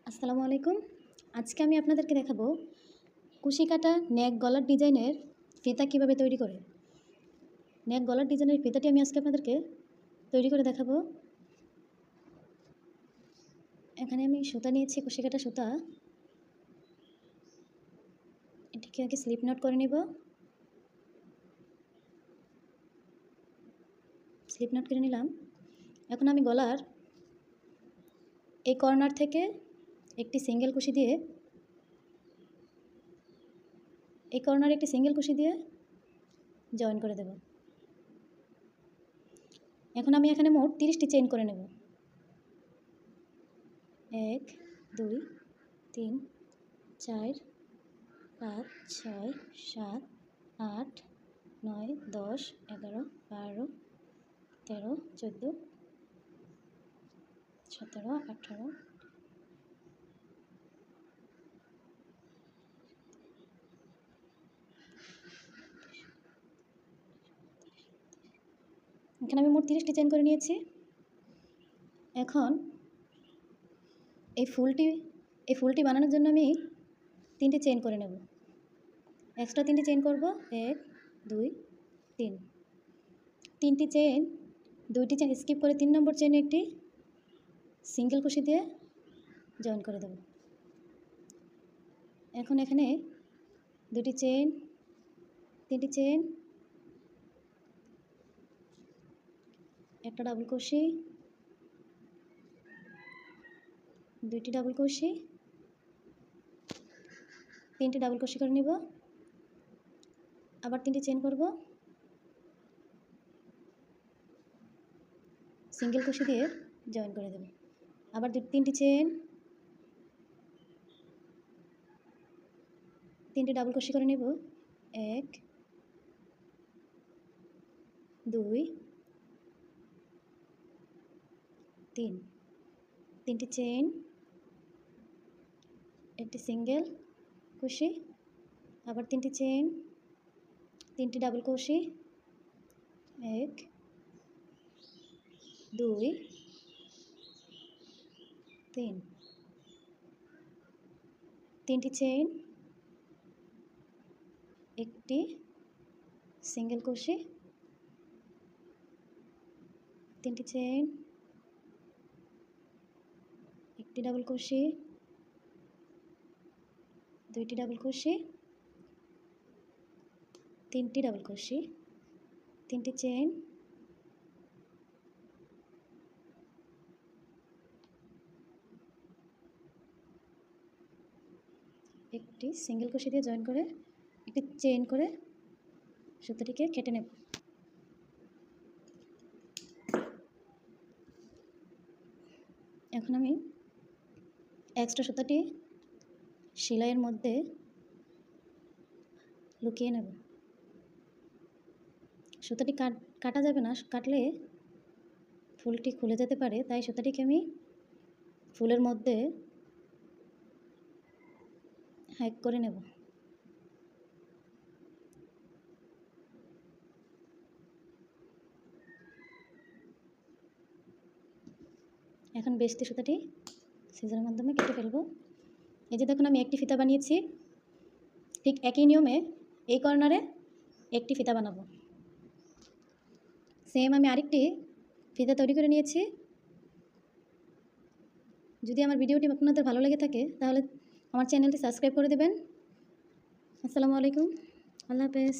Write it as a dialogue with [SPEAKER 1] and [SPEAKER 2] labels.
[SPEAKER 1] আসসালামু আলাইকুম। আজকে আমি আপনাদেরকে দেখাবো কুশি কাটা নেক গলার ডিজাইনের ফিতা কিভাবে তৈরি করে। নেক গলার ডিজাইনের ফিতাটি আমি আজকে আপনাদেরকে তৈরি করে দেখাবো। এখানে আমি সুতা নিয়েছি, কুশি কাটা সুতা। এটিকে আগে স্লিপ নট করে নিব। স্লিপ নট করে নিলাম। এখন আমি গলার এই কর্নার থেকে একটি সিঙ্গেল কুশি দিয়ে জয়েন করে দেব। এখন আমি এখানে মোট 30টি চেইন করে নেব। 1 2 3 4 5 6 7 8 9 10 11 12 13 14 17 18। এখানে আমি মোট 30টি চেইন করে নিয়েছি। এখন এই ফুলটি বানানোর জন্য আমি 3টি চেইন করে নেব। এক্সট্রা 3টি চেইন করব। 1 2 3। 3টি চেইন, 2টি চেইন স্কিপ করে 3 নম্বর চেইনে একটি সিঙ্গেল কুশি দিয়ে জয়েন করে দেব। এখন এখানে 2টি চেইন, 3টি চেইন, একটা ডাবল কুশি, 2টি ডাবল কুশি, 3টি ডাবল কুশি করে নিব। আবার 3টি চেইন করব, সিঙ্গেল কুশি দিয়ে জয়েন করে দেব। আবার 3টি চেইন, 3টি ডাবল কুশি করে নেব। 1 2 3। 3টি চেইন, একটি সিঙ্গেল কুশি, আবার 3টি চেইন, 3টি ডাবল কুশি, 1 2 3। 3টি চেইন, একটি সিঙ্গেল কুশি, 3টি চেইন, একটি ডাবল কুশি, 2টি ডাবল কুশি, 3টি ডাবল কুশি, 3টি চেইন, একটি সিঙ্গেল কুশি দিয়ে জয়েন করে একটি চেইন করে সুতোটিকে কেটে নেব। এখন আমি এক্সট্রা সুতাটি সেলাইয়ের মধ্যে লুকিয়ে নেব। সুতাটি কাটা যাবে না, কাটলে ফুলটি খুলে যেতে পারে, তাই সুতাটিকে আমি ফুলের মধ্যে হ্যাক করে নেব। এখন বেস্তি সুতাটি সিজারের মাধ্যমে কেটে ফেলব। এই যে দেখুন, আমি একটি ফিতা বানিয়েছি। ঠিক একই নিয়মে এই কর্নারে একটি ফিতা বানাবো। সেম আমি আরেকটি ফিতা তৈরি করে নিয়েছি। যদি আমার ভিডিওটি আপনাদের ভালো লেগে থাকে তাহলে আমার চ্যানেলটি সাবস্ক্রাইব করে দেবেন। আসসালামু আলাইকুম, আল্লাহ হাফেজ।